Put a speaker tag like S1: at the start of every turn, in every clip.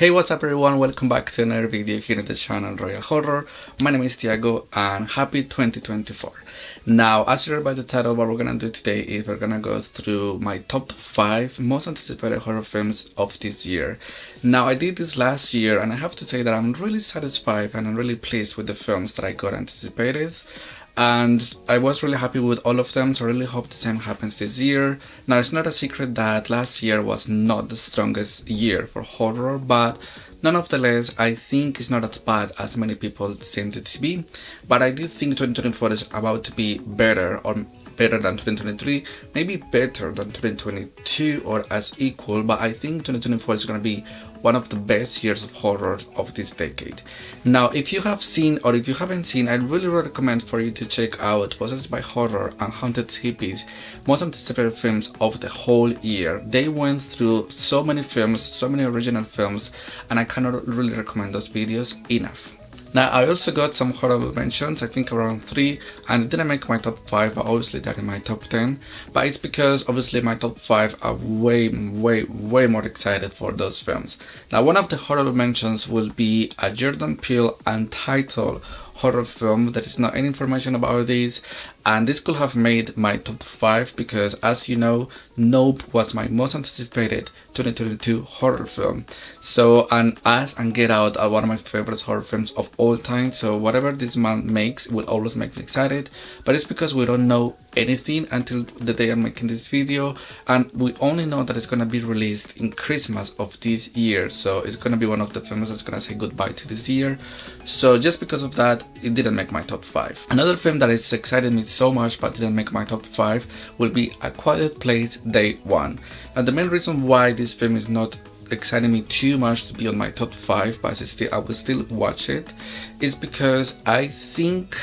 S1: Hey, what's up everyone, welcome back to another video here at the channel Royal Horror. My name is Tiago and happy 2024. Now, as you read by the title, what we're gonna do today is we're gonna go through my top 5 most anticipated horror films of this year. Now, I did this last year and I have to say that I'm really satisfied and I'm really pleased with the films that I got anticipated. And I was really happy with all of them, so I really hope the same happens this year. Now, it's not a secret that last year was not the strongest year for horror, but nonetheless, I think it's not as bad as many people seem it to be. But I do think 2024 is about to be better, or better than 2023, maybe better than 2022 or as equal, but I think 2024 is going to be one of the best years of horror of this decade. Now, if you have seen or if you haven't seen, I really recommend for you to check out Possessed by Horror and Haunted Hippies, most anticipated films of the whole year. They went through so many films, so many original films, and I cannot really recommend those videos enough. Now, I also got some horrible mentions, I think around 3, and it didn't make my top 5, but obviously they're in my top 10. But it's because obviously my top 5 are way more excited for those films. Now, one of the horrible mentions will be a Jordan Peele untitled horror film. There is not any information about this, and this could have made my top 5 because, as you know, Nope was my most anticipated 2022 horror film. So, and Us and Get Out are one of my favorite horror films of all time, so whatever this man makes will always make me excited. But it's because we don't know anything until the day I'm making this video, and we only know that it's gonna be released in Christmas of this year, so it's gonna be one of the films that's gonna say goodbye to this year. So just because of that, it didn't make my top 5. Another film that has excited me so much but didn't make my top 5 will be A Quiet Place Day 1. And the main reason why this film is not exciting me too much to be on my top 5, but I will still watch it, is because I think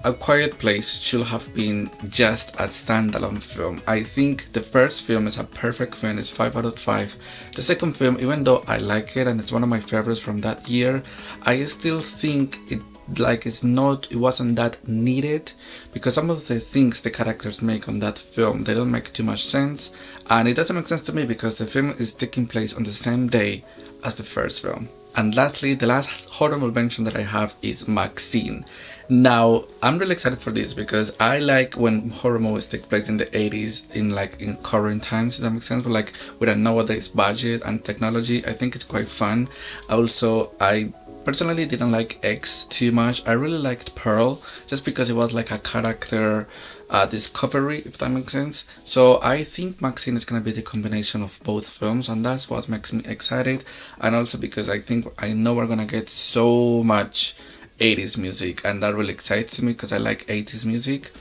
S1: A Quiet Place should have been just a standalone film. I think the first film is a perfect film, it's 5 out of 5. The second film, even though I like it and it's one of my favorites from that year, I still think it wasn't that needed, because some of the things the characters make on that film, they don't make too much sense, and it doesn't make sense to me because the film is taking place on the same day as the first film. And lastly, the last horrible mention that I have is Maxine. Now, I'm really excited for this because I like when horror movies take place in the 80s in current times, if that makes sense, but like with a nowadays budget and technology. I think it's quite fun. Also, I personally didn't like X too much. I really liked Pearl just because it was like a character discovery, if that makes sense. So I think Maxine is going to be the combination of both films, and that's what makes me excited. And also because I know we're going to get so much 80s music, and that really excites me because I like 80s music.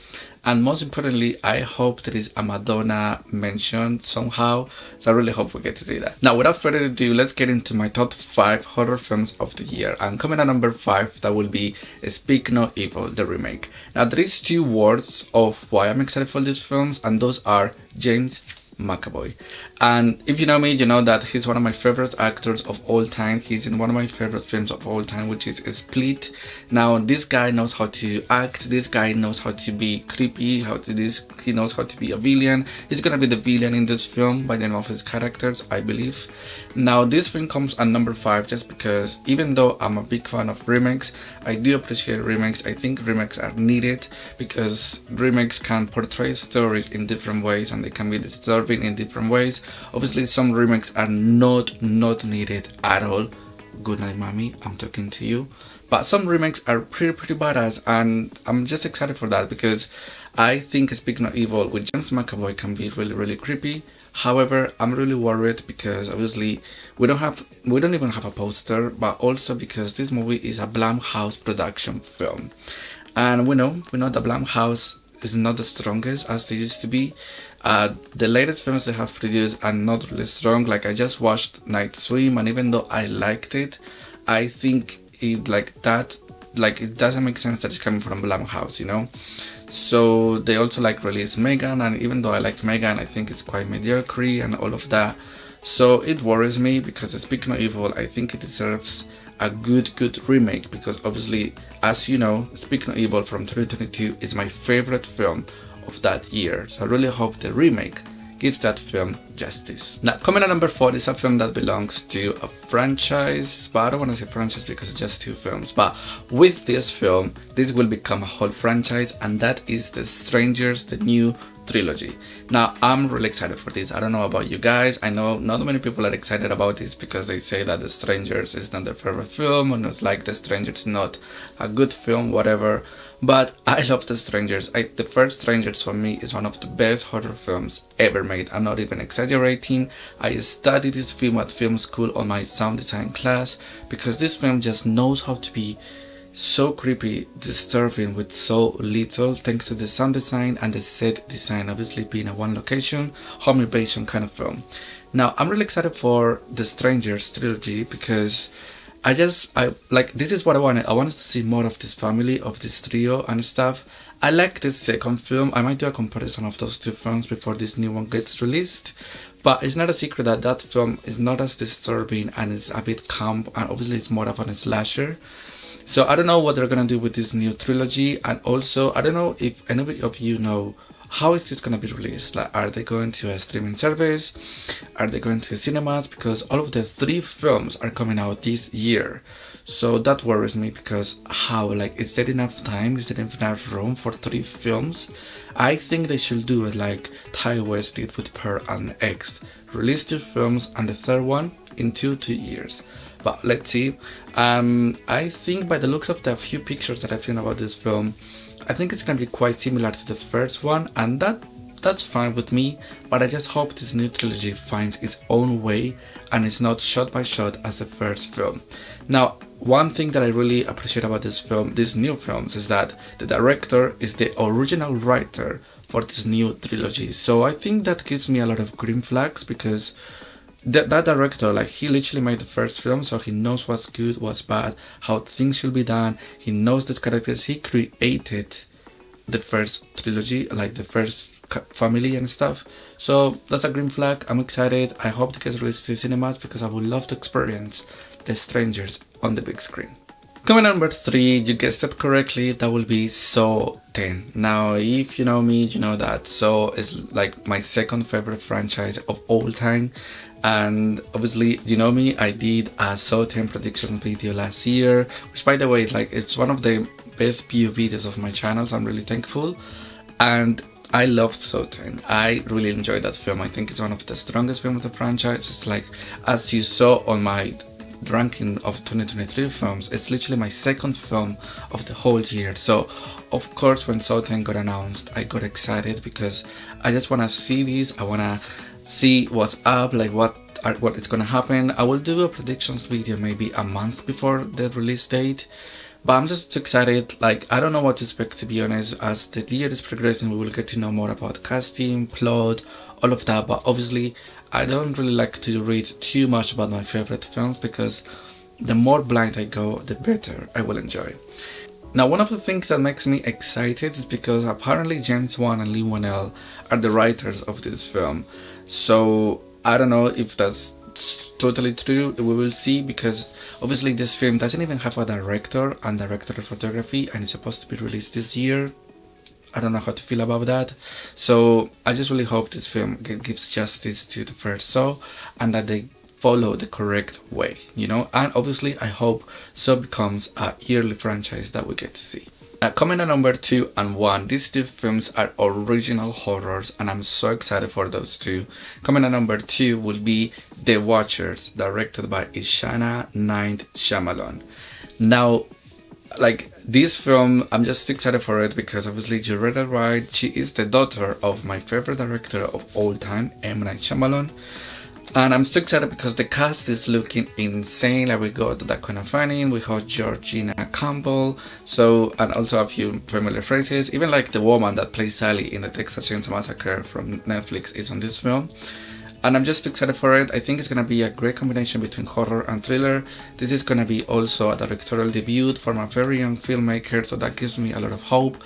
S1: And most importantly, I hope there is a Madonna mentioned somehow, so I really hope we get to see that. Now, without further ado, let's get into my top 5 horror films of the year. And coming at number 5, that will be Speak No Evil, the remake. Now, there is 2 words of why I'm excited for these films, and those are James McAvoy. And if you know me, you know that he's one of my favorite actors of all time. He's in one of my favorite films of all time, which is Split. Now, this guy knows how to act. This guy knows how to be creepy. He knows how to be a villain. He's gonna be the villain in this film by the name of his characters, I believe. Now, this film comes at number 5 just because even though I'm a big fan of remakes, I do appreciate remakes. I think remakes are needed because remakes can portray stories in different ways and they can be disturbing in different ways. Obviously, some remakes are not needed at all. Good night, mommy, I'm talking to you. But some remakes are pretty badass, and I'm just excited for that because I think Speak No Evil with James McAvoy can be really creepy. However, I'm really worried because obviously we don't even have a poster, but also because this movie is a Blumhouse production film, and we know that Blumhouse is not the strongest as they used to be. The latest films they have produced are not really strong. Like, I just watched Night Swim, and even though I liked it, I think it doesn't make sense that it's coming from Blumhouse, you know. So they also released Megan, and even though I like Megan, I think it's quite mediocre and all of that. So it worries me because Speak No Evil, I think it deserves a good remake, because obviously, as you know, Speak No Evil from 2022 is my favorite film of that year. So I really hope the remake gives that film justice. Now, coming at number 4 is a film that belongs to a franchise, but I don't want to say franchise because it's just 2 films. But with this film, this will become a whole franchise, and that is The Strangers, the new trilogy. Now, I'm really excited for this. I don't know about you guys. I know not many people are excited about this because they say that The Strangers is not their favorite film, and it's like The Strangers is not a good film, whatever. But I love The Strangers. The first Strangers for me is one of the best horror films ever made. I'm not even exaggerating. I studied this film at film school on my sound design class because this film just knows how to be so creepy, disturbing with so little, thanks to the sound design and the set design, obviously being a one location, home invasion kind of film. Now, I'm really excited for The Strangers trilogy because I like, this is what I wanted. I wanted to see more of this family, of this trio and stuff. I like this second film. I might do a comparison of those 2 films before this new one gets released. But it's not a secret that that film is not as disturbing and it's a bit camp, and obviously it's more of a slasher. So I don't know what they're gonna do with this new trilogy, and also I don't know if anybody of you know how is this gonna be released. Like, are they going to a streaming service? Are they going to cinemas? Because all of the 3 films are coming out this year. So that worries me because how, like, is there enough time? Is there enough room for 3 films? I think they should do it like Ty West did with Pearl and X. Release 2 films and the 3rd one in 2 years. But let's see. I think by the looks of the few pictures that I've seen about this film, I think it's gonna be quite similar to the first one, and that's fine with me. But I just hope this new trilogy finds its own way and it's not shot by shot as the first film. Now, one thing that I really appreciate about this film, these new films, is that the director is the original writer for this new trilogy. So I think that gives me a lot of green flags because that director, like, he literally made the first film, so he knows what's good, what's bad, how things should be done. He knows these characters. He created the first trilogy, like the first family and stuff. So that's a green flag. I'm excited. I hope it gets released to cinemas because I would love to experience The Strangers on the big screen. Coming number 3, you guessed it correctly, that will be Saw 10. Now, if you know me, you know that Saw is like my second favorite franchise of all time. And obviously, you know me, I did a Saw 10 predictions video last year, which, by the way, like, it's one of the best view videos of my channel, so I'm really thankful. And I loved Saw 10. I really enjoyed that film. I think it's one of the strongest films of the franchise. It's like, as you saw on my ranking of 2023 films, it's literally my second film of the whole year. So of course, when Saw 10 got announced, I got excited because I just want to see this. I want to see what's up, like what is gonna happen. I will do a predictions video maybe a month before the release date, but I'm just excited. Like, I don't know what to expect, to be honest. As the year is progressing, we will get to know more about casting, plot, all of that. But obviously, I don't really like to read too much about my favorite films because the more blind I go, the better I will enjoy. Now, one of the things that makes me excited is because apparently James Wan and Lee Whannell are the writers of this film. So I don't know if that's totally true. We will see, because obviously this film doesn't even have a director and director of photography, and it's supposed to be released this year. I don't know how to feel about that. So I just really hope this film gives justice to the first Saw and that they follow the correct way, you know. And obviously I hope Saw becomes a yearly franchise that we get to see. Coming at number 2 and 1, these 2 films are original horrors and I'm so excited for those 2. Coming at number 2 will be The Watchers, directed by Ishana Night Shyamalan. Now, like, this film, I'm just excited for it because obviously you read it right. She is the daughter of my favorite director of all time, M. Night Shyamalan. And I'm so excited because the cast is looking insane. Like, we got Dakota Fanning, we have Georgina Campbell, so, and also a few familiar faces. Even like the woman that plays Sally in the Texas Chainsaw Massacre from Netflix is on this film. And I'm just excited for it. I think it's gonna be a great combination between horror and thriller. This is gonna be also a directorial debut for my very young filmmaker, so that gives me a lot of hope,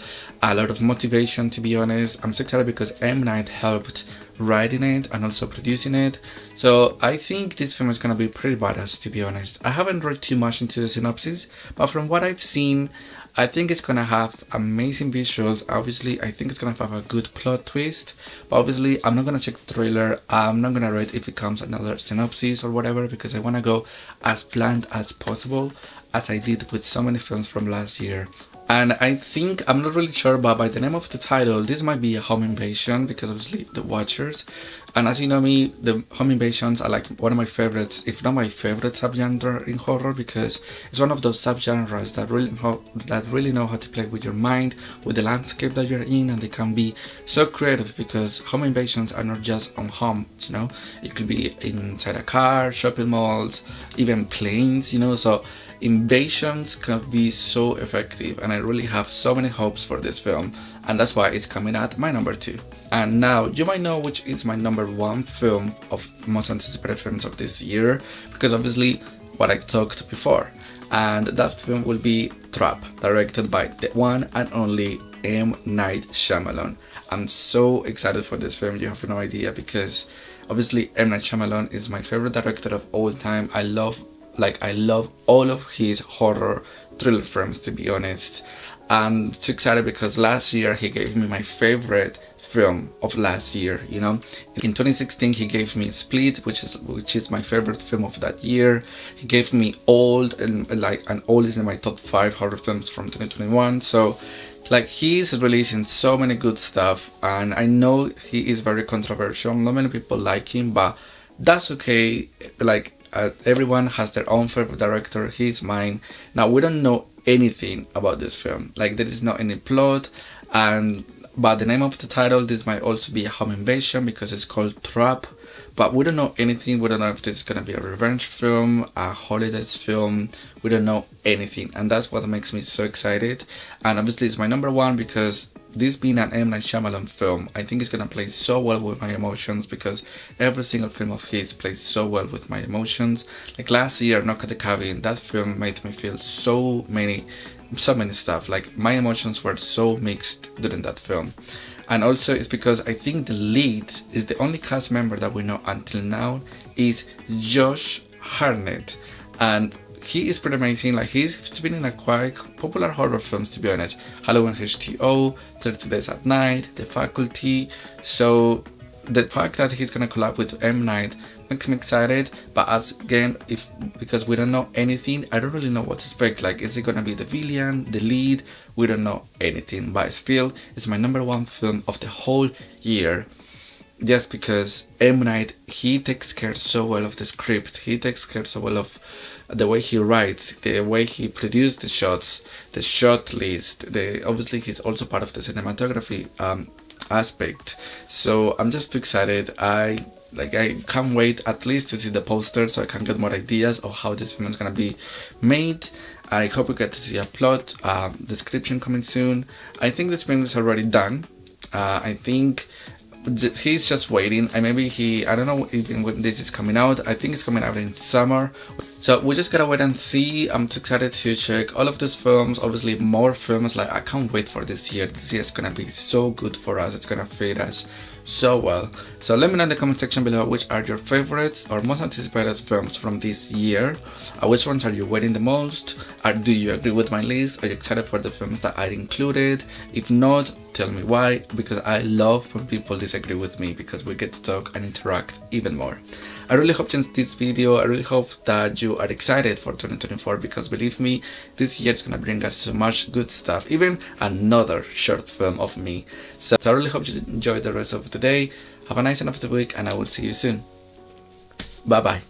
S1: a lot of motivation, to be honest. I'm so excited because M. Night helped writing it and also producing it. So I think this film is gonna be pretty badass, to be honest. I haven't read too much into the synopsis, but from what I've seen, I think it's gonna have amazing visuals. Obviously, I think it's gonna have a good plot twist. But obviously, I'm not gonna check the trailer. I'm not gonna read if it comes another synopsis or whatever, because I wanna go as planned as possible, as I did with so many films from last year. And I think, I'm not really sure, but by the name of the title, this might be a home invasion, because obviously the Watchers. And as you know me, the home invasions are like one of my favorites, if not my favorite subgenre in horror, because it's one of those subgenres that really know how to play with your mind, with the landscape that you're in, and they can be so creative, because home invasions are not just on homes, you know, it could be inside a car, shopping malls, even planes, you know, so invasions can be so effective, and I really have so many hopes for this film, and that's why it's coming at my number 2. And now you might know which is my number 1 film of most anticipated films of this year, because obviously what I talked before, and that film will be Trap, directed by the one and only M. Night Shyamalan. I'm so excited for this film, you have no idea, because obviously M. Night Shyamalan is my favorite director of all time. I love all of his horror thriller films, to be honest. I'm so excited because last year he gave me my favorite film of last year, you know. In 2016 he gave me Split, which is my favorite film of that year. He gave me Old, and Old is in my top 5 horror films from 2021. So like, he's releasing so many good stuff, and I know he is very controversial. Not many people like him, but that's okay. Like, everyone has their own favorite director. He's mine. Now, we don't know anything about this film. Like, there is not any plot, and but the name of the title, this might also be a home invasion because it's called Trap. But we don't know anything. We don't know if this is gonna be a revenge film, a holidays film. We don't know anything, and that's what makes me so excited. And obviously, it's my number 1 because this being an M. Night Shyamalan film, I think it's gonna play so well with my emotions, because every single film of his plays so well with my emotions. Like last year, Knock at the Cabin, that film made me feel so many stuff. Like, my emotions were so mixed during that film. And also it's because I think the lead is the only cast member that we know until now is Josh Hartnett, and he is pretty amazing. Like, he's been in a quite popular horror films, to be honest. Halloween H2O, 30 Days at Night, The Faculty. So the fact that he's gonna collab with M. Night makes me excited, but as again, because we don't know anything, I don't really know what to expect. Like, is it gonna be the villain, the lead? We don't know anything, but still, it's my number 1 film of the whole year. Just because M. Night, he takes care so well of the script, he takes care so well of the way he writes, the way he produced the shots, the shot list. Obviously he's also part of the cinematography aspect. So I'm just too excited. I can't wait at least to see the poster so I can get more ideas of how this film is gonna be made. I hope we get to see a plot, description coming soon. I think this film is already done. I think he's just waiting, and maybe I don't know even when this is coming out. I think it's coming out in summer, so we just gotta wait and see. I'm too excited to check all of these films. Obviously more films. Like, I can't wait for this year. This year is gonna be so good for us. It's gonna fit us so well. So let me know in the comment section below which are your favorites or most anticipated films from this year. Which ones are you waiting the most? Do you agree with my list? Are you excited for the films that I included? If not, tell me why, because I love when people disagree with me, because we get to talk and interact even more. I really hope you enjoyed this video. I really hope that you are excited for 2024, because believe me, this year is gonna bring us so much good stuff, even another short film of me. So I really hope you enjoy the rest of the day. Have a nice end of the week, and I will see you soon. Bye bye.